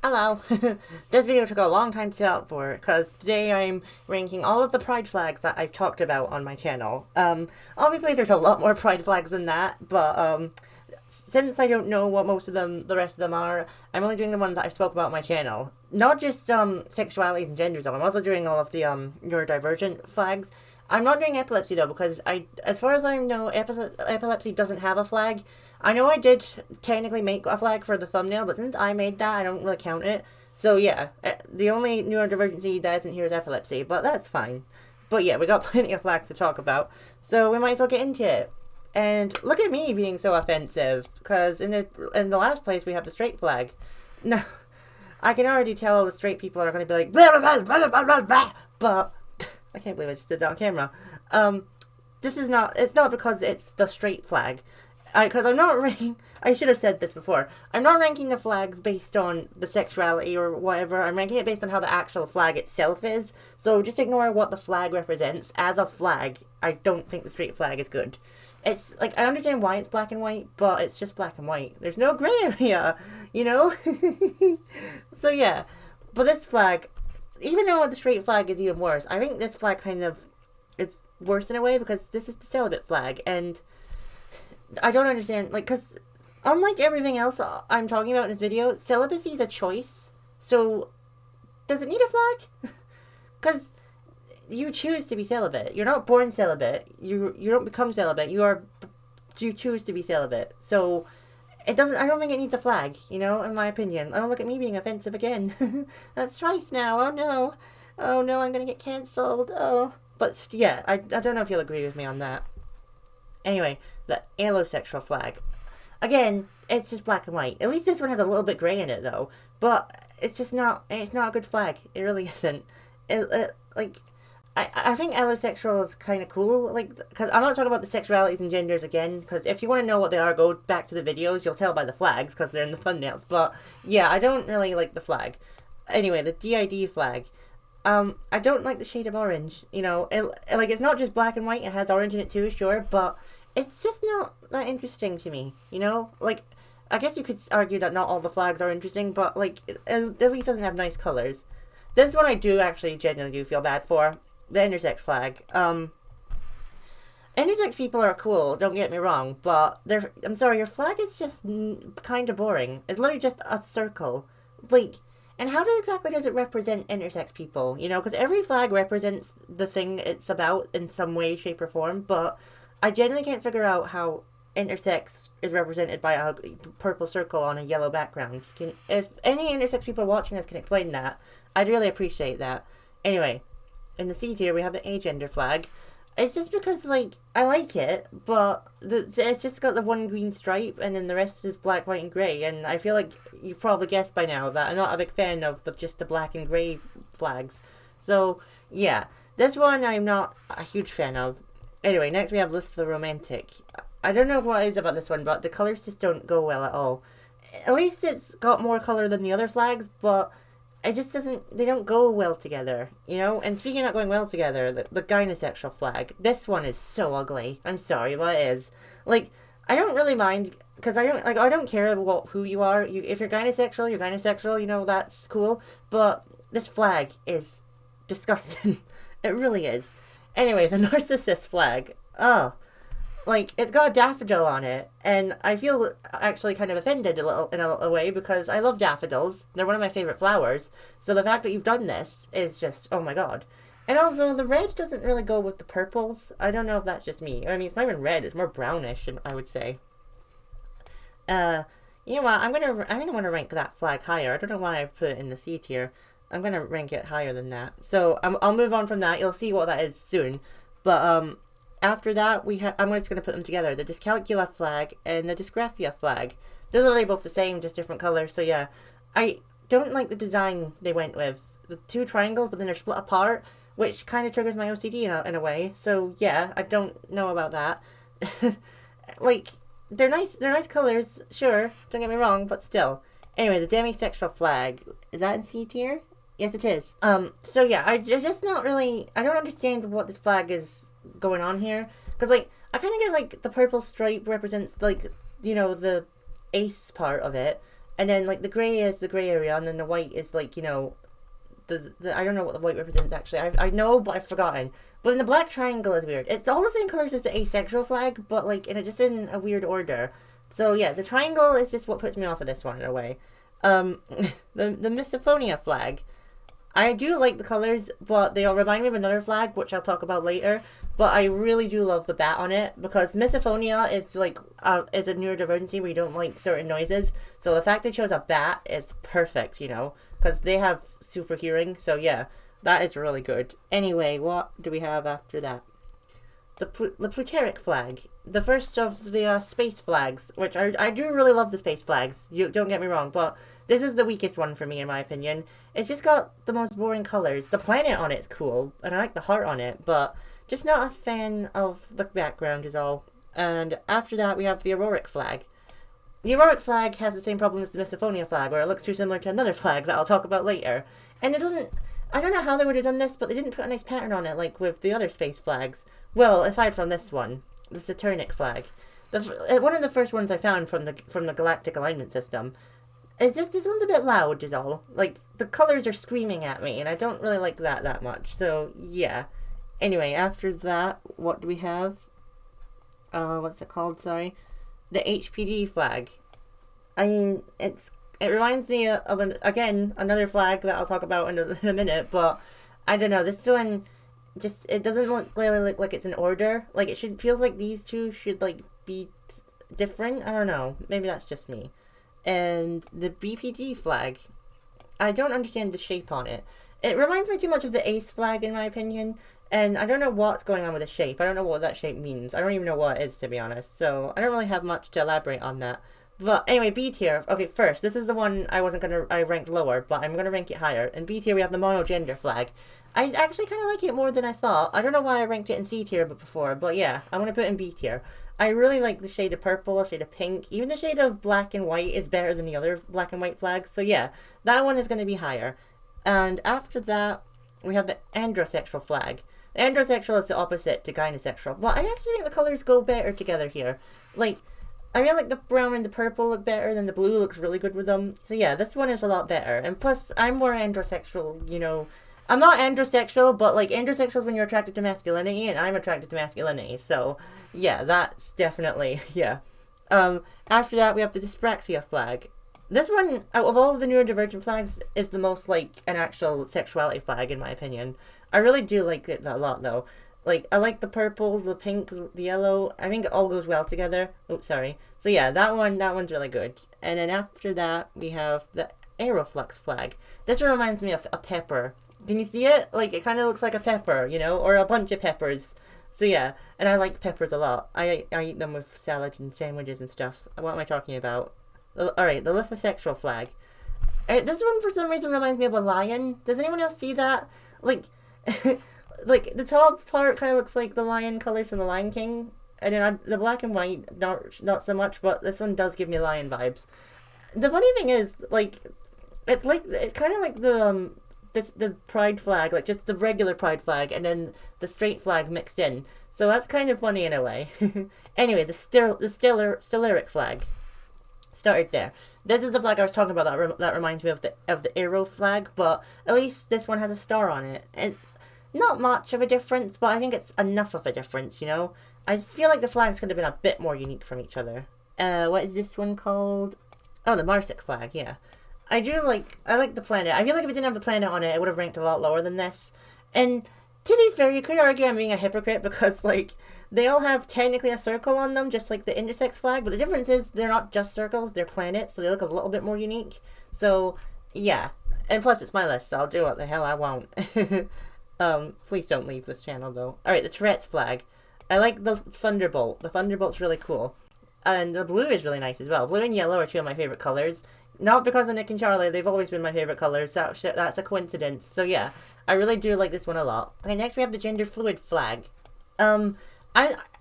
Hello. This video took a long time to set up for, because today I'm ranking all of the pride flags that I've talked about on my channel. Obviously there's a lot more pride flags than that, but, since I don't know what most of them, the rest of them are, I'm only doing the ones that I spoke about on my channel. Not just, sexualities and genders, though. I'm also doing all of the, neurodivergent flags. I'm not doing epilepsy, though, because as far as I know, epilepsy doesn't have a flag. I know I did technically make a flag for the thumbnail, but since I made that, I don't really count it. So yeah, the only neurodivergency that isn't here is epilepsy, but that's fine. But yeah, we got plenty of flags to talk about, so we might as well get into it. And look at me being so offensive, because in the last place we have the straight flag. No, I can already tell all the straight people are going to be like, blah, blah, blah, blah, blah, blah, but I can't believe I just did that on camera. It's not because it's the straight flag. Because I'm not ranking, I should have said this before, I'm not ranking the flags based on the sexuality or whatever, I'm ranking it based on how the actual flag itself is, so just ignore what the flag represents. As a flag, I don't think the straight flag is good. It's, like, I understand why it's black and white, but it's just black and white. There's no grey area, you know? So yeah, but this flag, even though the straight flag is even worse, I think this flag kind of, it's worse in a way, because this is the celibate flag, and I don't understand, like, because unlike everything else I'm talking about in this video, celibacy is a choice. So, does it need a flag? Because you choose to be celibate. You're not born celibate. You don't become celibate. You choose to be celibate. So, it doesn't, I don't think it needs a flag, you know, in my opinion. Oh, look at me being offensive again. That's twice now. Oh, no. Oh, no, I'm going to get cancelled. Oh. But, yeah, I don't know if you'll agree with me on that. Anyway, the allosexual flag. Again, it's just black and white. At least this one has a little bit grey in it, though. But it's just not, it's not a good flag. It really isn't. I think allosexual is kind of cool. Like, because I'm not talking about the sexualities and genders again, because if you want to know what they are, go back to the videos. You'll tell by the flags, because they're in the thumbnails. But, yeah, I don't really like the flag. Anyway, the DID flag. I don't like the shade of orange. You know, it's not just black and white. It has orange in it too, sure, but it's just not that interesting to me, you know? Like, I guess you could argue that not all the flags are interesting, but, like, it at least doesn't have nice colors. This one I do actually genuinely do feel bad for. The intersex flag. Intersex people are cool, don't get me wrong, but I'm sorry, your flag is just kind of boring. It's literally just a circle. Like, and how exactly does it represent intersex people? You know, because every flag represents the thing it's about in some way, shape, or form, but I genuinely can't figure out how intersex is represented by a purple circle on a yellow background. If any intersex people watching this can explain that, I'd really appreciate that. Anyway, in the C tier we have the agender flag. It's just because, like, I like it, but it's just got the one green stripe, and then the rest is black, white, and grey, and I feel like you've probably guessed by now that I'm not a big fan of just the black and grey flags. So, yeah, this one I'm not a huge fan of. Anyway, next we have Lift the Romantic. I don't know what it is about this one, but the colours just don't go well at all. At least it's got more colour than the other flags, but it just doesn't, they don't go well together, you know? And speaking of not going well together, the gynosexual flag, this one is so ugly. I'm sorry, but it is. Like, I don't really mind, because I don't care about who you are. If you're gynosexual, you know, that's cool. But this flag is disgusting. It really is. Anyway, the narcissist flag. Oh. Like, it's got a daffodil on it, and I feel actually kind of offended in a little way, because I love daffodils. They're one of my favourite flowers. So the fact that you've done this is just, oh my god. And also, the red doesn't really go with the purples. I don't know if that's just me. I mean, it's not even red, it's more brownish, I would say. You know what, I'm gonna want to rank that flag higher. I don't know why I've put it in the C tier. I'm gonna rank it higher than that. So, I'll move on from that. You'll see what that is soon. But, after that, I'm just going to put them together. The dyscalculia flag and the dysgraphia flag. They're literally both the same, just different colors. So yeah, I don't like the design they went with. The two triangles, but then they're split apart, which kind of triggers my OCD in a way. So yeah, I don't know about that. Like, they're nice colors, sure. Don't get me wrong, but still. Anyway, the demisexual flag. Is that in C tier? Yes, it is. So yeah, I just not really, I don't understand what this flag is going on here, because, like, I kind of get, like, the purple stripe represents, like, you know, the ace part of it, And then like the grey is the grey area, and then the white is like, you know, the I don't know what the white represents actually. I know, but I've forgotten. But then the black triangle is weird. It's all the same colors as the asexual flag, but like just in a weird order. So yeah, the triangle is just what puts me off of this one in a way. The misophonia flag. I do like the colors, but they all remind me of another flag, which I'll talk about later. But I really do love the bat on it, because misophonia is like is a neurodivergency where you don't like certain noises. So the fact they chose a bat is perfect, you know, because they have super hearing. So yeah, that is really good. Anyway, what do we have after that? The Pluteric flag, the first of the space flags, which I do really love the space flags. You don't get me wrong, but this is the weakest one for me in my opinion. It's just got the most boring colors. The planet on it's cool, and I like the heart on it, but just not a fan of the background is all. And after that, we have the Auroric flag. The Auroric flag has the same problem as the Misophonia flag, where it looks too similar to another flag that I'll talk about later. And it doesn't... I don't know how they would have done this, but they didn't put a nice pattern on it like with the other space flags. Well, aside from this one, the Saturnic flag. One of the first ones I found from the Galactic Alignment System. It's just, this one's a bit loud is all. Like, the colors are screaming at me, and I don't really like that much. So, yeah. Anyway, after that, what do we have? What's it called? Sorry. The HPD flag. I mean, it reminds me of, again, another flag that I'll talk about in a minute, but I don't know, this one, just, it doesn't really look like it's in order. Like, feels like these two should, like, be different. I don't know. Maybe that's just me. And the BPD flag, I don't understand the shape on it. It reminds me too much of the ACE flag, in my opinion. And I don't know what's going on with the shape. I don't know what that shape means. I don't even know what it is, to be honest. So I don't really have much to elaborate on that. But anyway, B tier. Okay, first, this is the one I ranked lower, but I'm gonna rank it higher. In B tier, we have the monogender flag. I actually kind of like it more than I thought. I don't know why I ranked it in C tier before, but yeah, I'm gonna put it in B tier. I really like the shade of purple, the shade of pink. Even the shade of black and white is better than the other black and white flags. So yeah, that one is gonna be higher. And after that, we have the androsexual flag. The androsexual is the opposite to gynosexual. Well, I actually think the colors go better together here. Like, I feel like the brown and the purple look better, than the blue looks really good with them. So yeah, this one is a lot better. And plus, I'm more androsexual, you know. I'm not androsexual, but like, androsexual is when you're attracted to masculinity, and I'm attracted to masculinity. So, yeah, that's definitely, yeah. After that, we have the dyspraxia flag. This one, out of all of the neurodivergent flags, is the most like an actual sexuality flag, in my opinion. I really do like it a lot, though. Like, I like the purple, the pink, the yellow. I think it all goes well together. Oops, sorry. So yeah, that one's really good. And then after that, we have the Aeroflux flag. This one reminds me of a pepper. Can you see it? Like, it kind of looks like a pepper, you know? Or a bunch of peppers. So yeah, and I like peppers a lot. I eat them with salad and sandwiches and stuff. What am I talking about? Alright, the lithosexual flag. This one, for some reason, reminds me of a lion. Does anyone else see that? Like... like, the top part kind of looks like the lion colors from the Lion King, and then the black and white, not so much, but this one does give me lion vibes. The funny thing is, like, it's kind of like the pride flag, like just the regular pride flag, and then the straight flag mixed in. So that's kind of funny in a way. Anyway, the Stellaric flag. Started there. This is the flag I was talking about that reminds me of the Aero flag, but at least this one has a star on it. It's not much of a difference, but I think it's enough of a difference, you know? I just feel like the flags could have been a bit more unique from each other. What is this one called? Oh, the Marsic flag, yeah. I like the planet. I feel like if it didn't have the planet on it, it would have ranked a lot lower than this. And to be fair, you could argue I'm being a hypocrite because, like, they all have technically a circle on them, just like the intersex flag, but the difference is they're not just circles, they're planets, so they look a little bit more unique. So, yeah. And plus, it's my list, so I'll do what the hell I want. Please don't leave this channel, though. Alright, the Tourette's flag. I like the Thunderbolt. The Thunderbolt's really cool. And the blue is really nice as well. Blue and yellow are two of my favorite colors. Not because of Nick and Charlie, they've always been my favorite colors. That's a coincidence. So yeah, I really do like this one a lot. Okay, next we have the gender fluid flag. I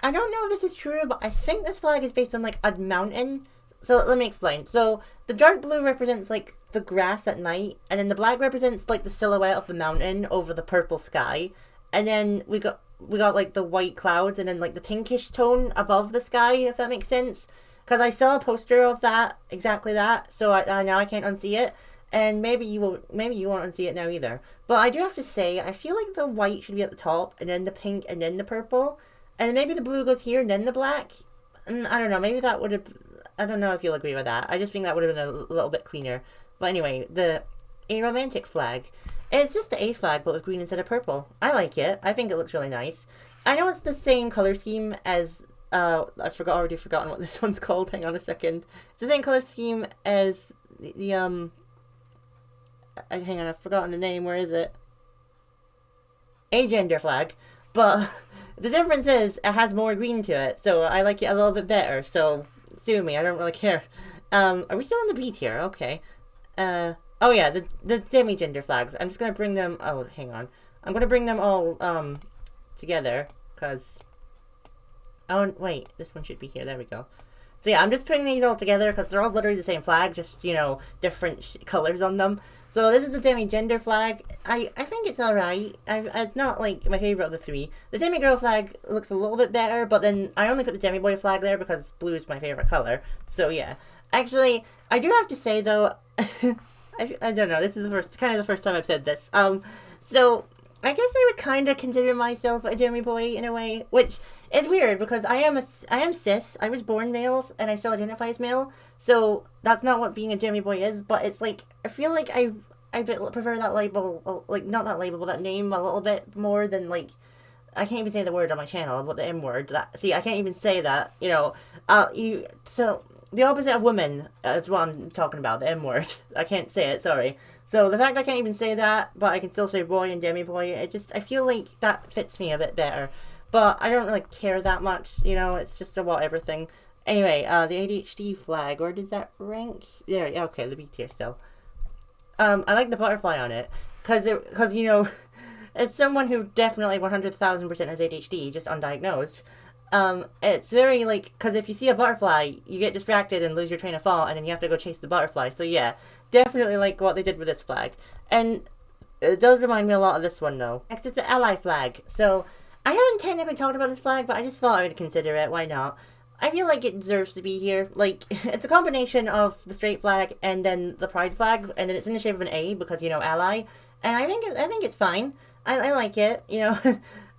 don't know if this is true, but I think this flag is based on, like, a mountain. So let me explain. So the dark blue represents, like, the grass at night, and then the black represents, like, the silhouette of the mountain over the purple sky, and then we got like the white clouds, and then like the pinkish tone above the sky, if that makes sense. because I saw a poster of that, exactly that, so now I can't unsee it. And maybe you won't unsee it now either. But I do have to say, I feel like the white should be at the top, and then the pink, and then the purple. And then maybe the blue goes here, and then the black. And I don't know, maybe that would have... I don't know if you'll agree with that. I just think that would have been a little bit cleaner. But anyway, the aromantic flag. It's just the ace flag, but with green instead of purple. I like it. I think it looks really nice. I know it's the same color scheme as... I've already forgotten what this one's called. Hang on a second. It's the same color scheme as the hang on, I've forgotten the name. Where is it? Agender flag. But the difference is it has more green to it, so I like it a little bit better. So sue me, I don't really care. Are we still on the B tier? Okay. Oh yeah, the demi-gender flags. I'm just gonna bring them. Oh, hang on. I'm gonna bring them all together because. Oh wait, this one should be here. There we go. So yeah, I'm just putting these all together because they're all literally the same flag, just, you know, different colors on them. So this is the demi-gender flag. I think it's alright. It's not, like, my favourite of the three. The demi-girl flag looks a little bit better, but then I only put the demi-boy flag there because blue is my favourite colour. So yeah. Actually, I do have to say, though, I don't know, this is the first time I've said this. So, I guess I would kind of consider myself a demi-boy in a way, which is weird because I am cis. I was born male and I still identify as male. So that's not what being a demi-boy is, but it's like, I feel like I prefer that label, like, not that label, but that name a little bit more than, like, I can't even say the word on my channel, but the M word. See, I can't even say that, you know. So, the opposite of woman is what I'm talking about, the M word. I can't say it, sorry. So, the fact I can't even say that, but I can still say boy and demi-boy, I feel like that fits me a bit better. But I don't really care that much, you know, it's just a whatever thing. Anyway, the ADHD flag, where does that rank? There, okay, the B tier still. I like the butterfly on it, because, you know, it's someone who definitely 100,000% has ADHD, just undiagnosed. It's very, like, because if you see a butterfly, you get distracted and lose your train of thought, and then you have to go chase the butterfly. So yeah, definitely like what they did with this flag. And it does remind me a lot of this one, though. Next is the ally flag. So, I haven't technically talked about this flag, but I just thought I would consider it. Why not? I feel like it deserves to be here. Like, it's a combination of the straight flag and then the pride flag, and then it's in the shape of an A because, you know, ally. And I think it's fine. I like it, you know.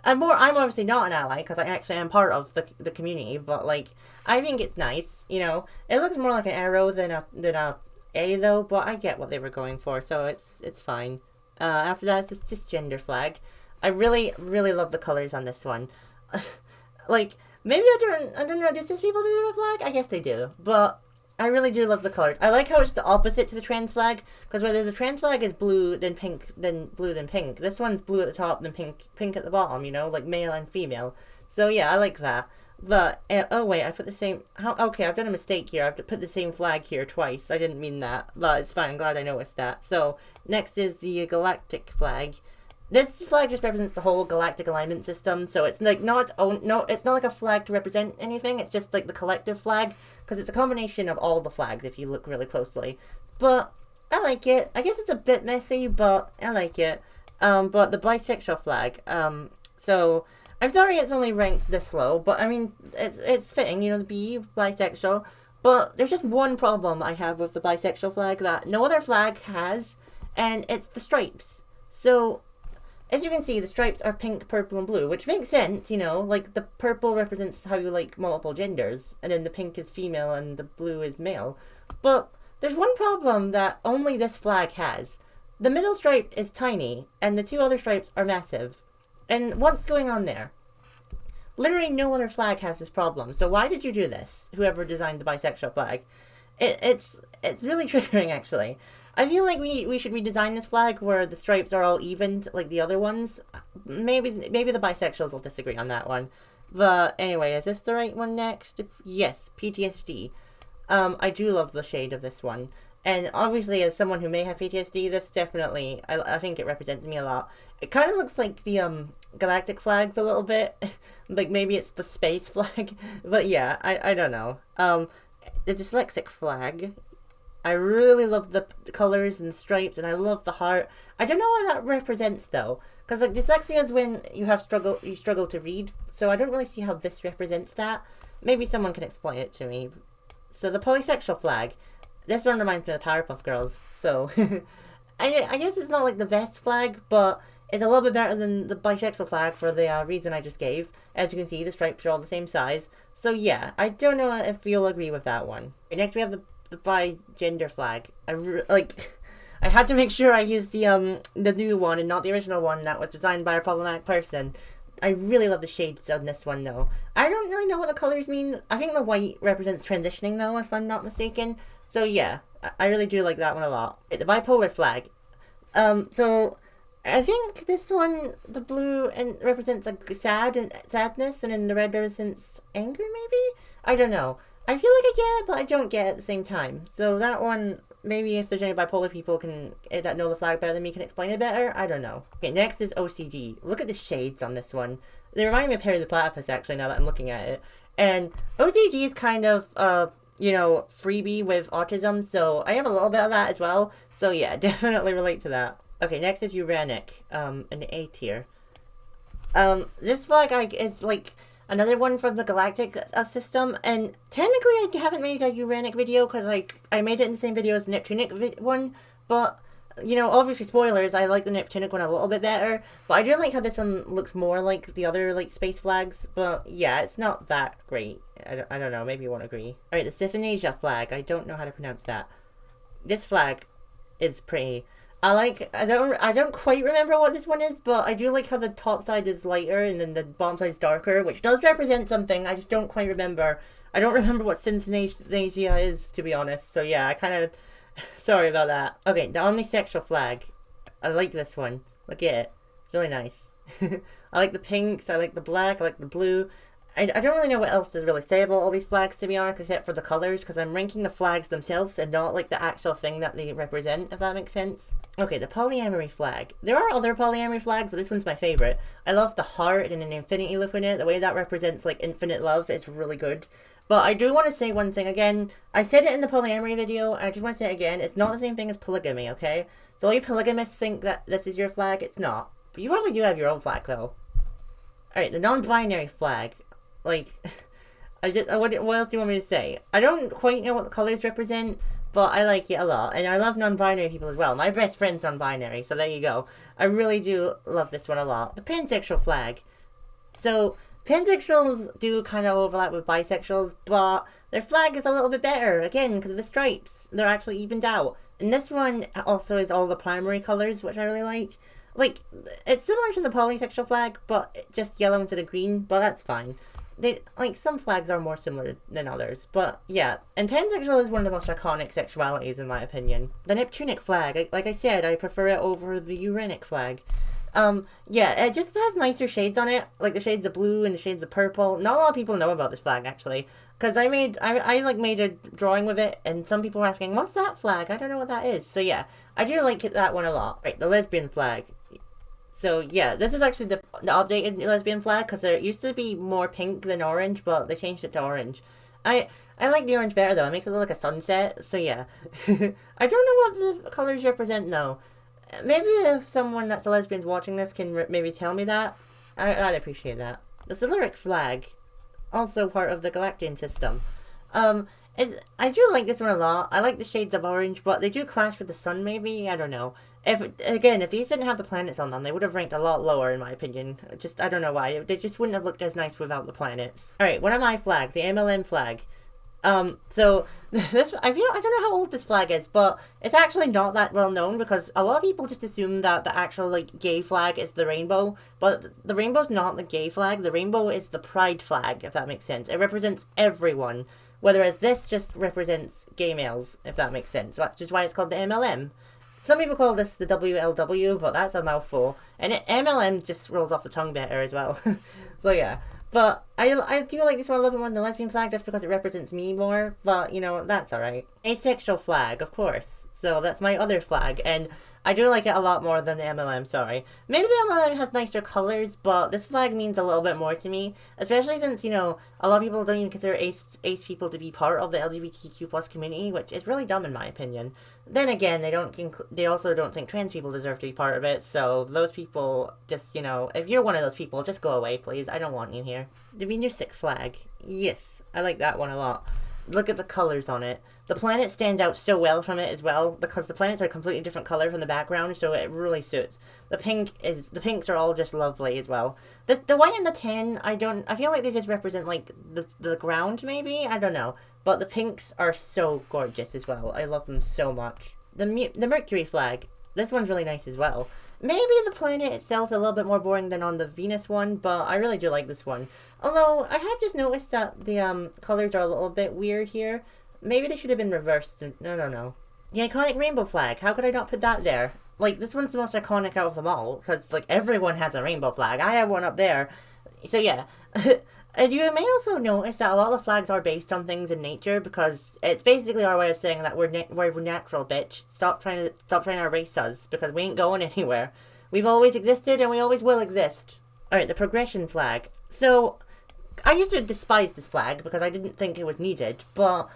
I'm obviously not an ally because I actually am part of the community, but, like, I think it's nice, you know. It looks more like an arrow than a A though, but I get what they were going for, so it's fine. After that, it's the cisgender flag. I really, really love the colors on this one. Like, maybe I don't know, do cis people do a flag? I guess they do, but I really do love the colors. I like how it's the opposite to the trans flag, because whether the trans flag is blue, then pink, then blue, then pink. This one's blue at the top, then pink at the bottom, you know, like male and female. So yeah, I like that. But, oh wait, I put the same, okay, I've done a mistake here. I've put the same flag here twice. I didn't mean that, but it's fine. I'm glad I noticed that. So, next is the galactic flag. This flag just represents the whole galactic alignment system, so it's like not its own, it's not like a flag to represent anything, it's just like the collective flag, because it's a combination of all the flags if you look really closely. But I like it. I guess it's a bit messy, but I like it. But the bisexual flag, so I'm sorry it's only ranked this low, but I mean, it's fitting, you know, the B, bisexual. But there's just one problem I have with the bisexual flag that no other flag has, and it's the stripes. So, as you can see, the stripes are pink, purple, and blue, which makes sense, you know, like the purple represents how you like multiple genders, and then the pink is female and the blue is male. But there's one problem that only this flag has. The middle stripe is tiny, and the two other stripes are massive. And what's going on there? Literally no other flag has this problem, so why did you do this, whoever designed the bisexual flag? It's really triggering, actually. I feel like we should redesign this flag where the stripes are all evened like the other ones. Maybe the bisexuals will disagree on that one. But anyway, is this the right one next? Yes, PTSD. I do love the shade of this one. And obviously, as someone who may have PTSD, this definitely, I think it represents me a lot. It kind of looks like the galactic flags a little bit. Like maybe it's the space flag. But yeah, I don't know. The dyslexic flag. I really love the colors and stripes, and I love the heart. I don't know what that represents, though. Because, like, dyslexia is when you struggle to read. So I don't really see how this represents that. Maybe someone can explain it to me. So the polysexual flag. This one reminds me of the Powerpuff Girls. So I guess it's not like the best flag, but it's a little bit better than the bisexual flag for the reason I just gave. As you can see, the stripes are all the same size. So yeah, I don't know if you'll agree with that one. Okay, next we have the bi-gender flag. I had to make sure I used the new one and not the original one that was designed by a problematic person. I really love the shades on this one though. I don't really know what the colors mean. I think the white represents transitioning though, if I'm not mistaken. So yeah, I really do like that one a lot. The bipolar flag. So I think this one, the blue and represents like sadness, and then the red represents anger. Maybe, I don't know. I feel like I get it, but I don't get it at the same time. So that one, maybe if there's any bipolar people that know the flag better than me can explain it better. I don't know. Okay, next is OCD. Look at the shades on this one. They remind me of Perry the Platypus actually. Now that I'm looking at it, and OCD is kind of freebie with autism, so I have a little bit of that as well. So yeah, definitely relate to that. Okay, next is Uranic, an A tier. This flag is like another one from the Galactic system, and technically I haven't made a Uranic video because I made it in the same video as the Neptunic one, but obviously spoilers, I like the Neptunic one a little bit better, but I do like how this one looks more like the other space flags, but yeah, it's not that great. I don't know, maybe you won't agree. Alright, the Syphinasia flag, I don't know how to pronounce that. This flag is pretty. I don't quite remember what this one is, but I do like how the top side is lighter and then the bottom side is darker, which does represent something. I just don't quite remember. I don't remember what Syphinasia is, to be honest. So yeah, I kind of sorry about that. Okay, the omnisexual flag. I like this one. Look at it. It's really nice. I like the pinks. I like the black. I like the blue. I don't really know what else to really say about all these flags, to be honest, except for the colors, because I'm ranking the flags themselves and not like the actual thing that they represent, if that makes sense. Okay, the polyamory flag. There are other polyamory flags, but this one's my favorite. I love the heart and an infinity loop in it. The way that represents like infinite love is really good. But I do want to say one thing again. I said it in the polyamory video, and I just want to say it again. It's not the same thing as polygamy, okay? So all you polygamists think that this is your flag. It's not. But you probably do have your own flag, though. Alright, the non-binary flag. Like, what else do you want me to say? I don't quite know what the colors represent, but I like it a lot. And I love non-binary people as well. My best friend's non-binary, so there you go. I really do love this one a lot. The pansexual flag. So, pansexuals do kind of overlap with bisexuals, but their flag is a little bit better, again, because of the stripes. They're actually evened out. And this one also is all the primary colors, which I really like. Like, it's similar to the polysexual flag, but just yellow instead of green, but that's fine. Some flags are more similar than others, but yeah. And pansexual is one of the most iconic sexualities, in my opinion. The Neptunic flag, like I said, I prefer it over the Uranic flag. Yeah, it just has nicer shades on it, like the shades of blue and the shades of purple. Not a lot of people know about this flag, actually, because I made a drawing with it, and some people were asking, what's that flag? I don't know what that is. So yeah, I do like that one a lot. Right, the lesbian flag. So yeah, this is actually the updated lesbian flag, because it used to be more pink than orange, but they changed it to orange. I like the orange better though, it makes it look like a sunset, so yeah. I don't know what the colors represent though. Maybe if someone that's a lesbian's watching this can maybe tell me that, I'd appreciate that. The Siluric flag, also part of the Galactian system. I do like this one a lot. I like the shades of orange, but they do clash with the sun maybe, I don't know. If these didn't have the planets on them, they would have ranked a lot lower in my opinion. I don't know why. They just wouldn't have looked as nice without the planets. Alright, one of my flags, the MLM flag. So, I don't know how old this flag is, but it's actually not that well known, because a lot of people just assume that the actual, gay flag is the rainbow, but the rainbow's not the gay flag, the rainbow is the pride flag, if that makes sense. It represents everyone, whereas this just represents gay males, if that makes sense, which is why it's called the MLM. Some people call this the WLW, but that's a mouthful. And MLM just rolls off the tongue better as well. So yeah. But I do like this one a little bit more than the lesbian flag just because it represents me more. But, that's alright. Asexual flag, of course. So that's my other flag. And I do like it a lot more than the MLM, sorry. Maybe the MLM has nicer colors, but this flag means a little bit more to me. Especially since, a lot of people don't even consider ace people to be part of the LGBTQ plus community, which is really dumb in my opinion. Then again, they also don't think trans people deserve to be part of it, so those people just, if you're one of those people, just go away, please. I don't want you here. The Venusic flag. Yes, I like that one a lot. Look at the colors on it. The planet stands out so well from it as well because the planets are a completely different color from the background, so it really suits. The pinks are all just lovely as well. The white and the tan, I feel like they just represent like the ground maybe, I don't know. But the pinks are so gorgeous as well. I love them so much. The Mercury flag. This one's really nice as well. Maybe the planet itself is a little bit more boring than on the Venus one, but I really do like this one. Although, I have just noticed that the colors are a little bit weird here. Maybe they should have been reversed. No. The iconic rainbow flag. How could I not put that there? Like, this one's the most iconic out of them all, because, like, everyone has a rainbow flag. I have one up there. So, yeah. And you may also notice that a lot of flags are based on things in nature, because it's basically our way of saying that we're natural, bitch. Stop trying to erase us, because we ain't going anywhere. We've always existed, and we always will exist. Alright, the progression flag. So, I used to despise this flag, because I didn't think it was needed, but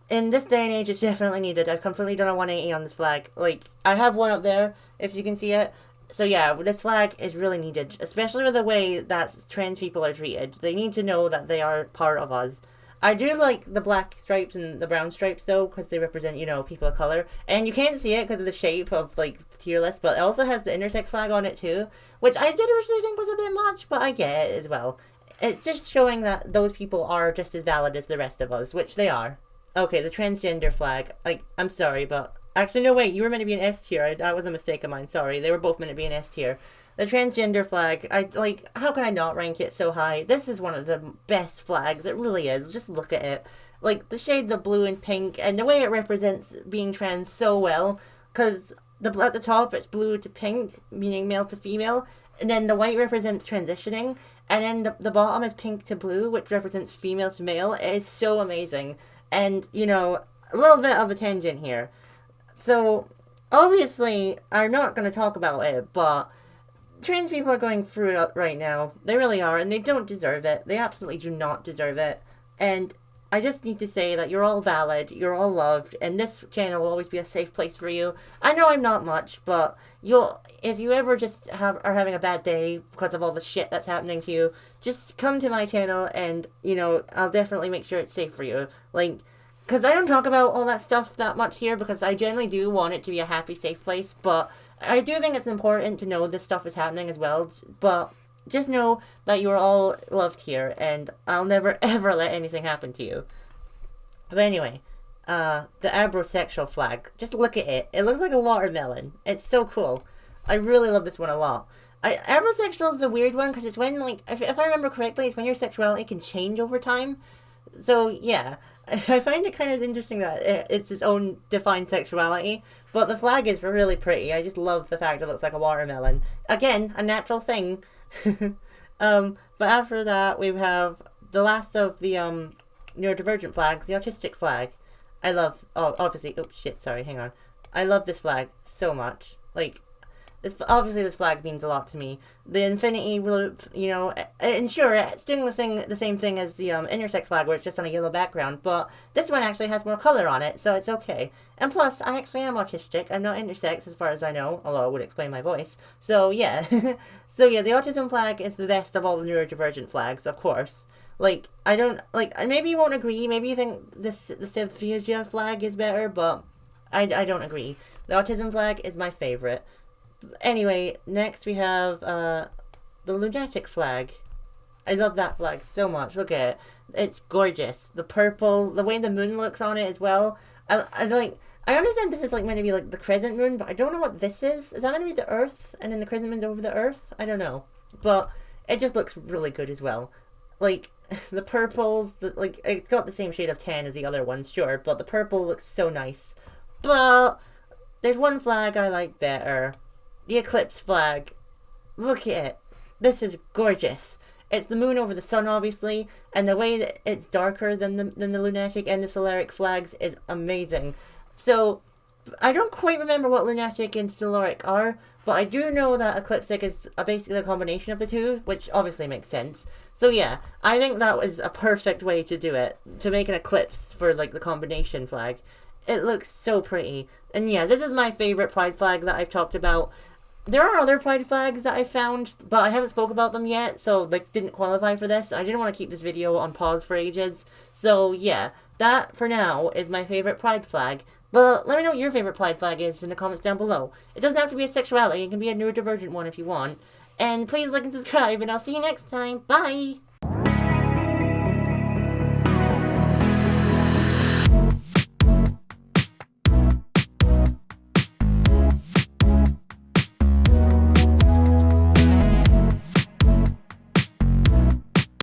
in this day and age, it's definitely needed. I've completely done a 180 on this flag. Like, I have one up there, if you can see it. So yeah, this flag is really needed, especially with the way that trans people are treated. They need to know that they are part of us. I do like the black stripes and the brown stripes though, because they represent, you know, people of color. And you can't see it because of the shape of, like, tier list, but it also has the intersex flag on it too, which I did originally think was a bit much, but I get it as well. It's just showing that those people are just as valid as the rest of us, which they are. Okay, the transgender flag. Like, I'm sorry, but actually, no, wait, you were meant to be an S tier. That was a mistake of mine, sorry. They were both meant to be an S tier. The transgender flag, how can I not rank it so high? This is one of the best flags, it really is. Just look at it. Like, the shades of blue and pink, and the way it represents being trans so well, because at the top, it's blue to pink, meaning male to female, and then the white represents transitioning, and then the bottom is pink to blue, which represents female to male. It is so amazing. And, you know, a little bit of a tangent here. So, obviously, I'm not going to talk about it, but trans people are going through it right now. They really are, and they don't deserve it. They absolutely do not deserve it. And I just need to say that you're all valid, you're all loved, and this channel will always be a safe place for you. I know I'm not much, but if you ever just are having a bad day because of all the shit that's happening to you, just come to my channel and, you know, I'll definitely make sure it's safe for you. Like, because I don't talk about all that stuff that much here because I generally do want it to be a happy, safe place, but I do think it's important to know this stuff is happening as well, but just know that you are all loved here, and I'll never ever let anything happen to you. But anyway, the abrosexual flag. Just look at it. It looks like a watermelon. It's so cool. I really love this one a lot. Abrosexual is a weird one because it's when, like, if I remember correctly, it's when your sexuality can change over time. So, yeah. I find it kind of interesting that it's its own defined sexuality, but the flag is really pretty. I just love the fact it looks like a watermelon. Again, a natural thing. But after that, we have the last of the neurodivergent flags, the autistic flag. I love, obviously, oh shit, sorry, hang on. I love this flag so much. Like, obviously this flag means a lot to me. The infinity loop, you know, and sure, it's doing the same thing as the intersex flag where it's just on a yellow background, but this one actually has more color on it, so it's okay. And plus, I actually am autistic. I'm not intersex as far as I know, although I would explain my voice. So, yeah. So, yeah, the autism flag is the best of all the neurodivergent flags, of course. Like, I don't, like, maybe you won't agree, maybe you think the symphasia flag is better, but I don't agree. The autism flag is my favorite. Anyway, next we have the lunatic flag. I love that flag so much. Look at it. It's gorgeous. The purple, the way the moon looks on it as well. I understand this is like meant to be like the crescent moon, but I don't know what this is. Is that meant to be the Earth? And then the crescent moon's over the Earth? I don't know. But it just looks really good as well. Like, the purples, like, it's got the same shade of tan as the other ones, sure, but the purple looks so nice. But there's one flag I like better. The eclipse flag. Look at it. This is gorgeous. It's the moon over the sun, obviously, and the way that it's darker than the lunatic and the solaric flags is amazing. So, I don't quite remember what lunatic and solaric are, but I do know that ecliptic is basically a combination of the two, which obviously makes sense. So yeah, I think that was a perfect way to do it, to make an eclipse for, like, the combination flag. It looks so pretty. And yeah, this is my favorite pride flag that I've talked about. There are other pride flags that I found, but I haven't spoke about them yet, so, like, didn't qualify for this. I didn't want to keep this video on pause for ages. So, yeah. that, for now, is my favorite pride flag. But let me know what your favorite pride flag is in the comments down below. It doesn't have to be a sexuality, it can be a neurodivergent one if you want. And please like and subscribe, and I'll see you next time. Bye!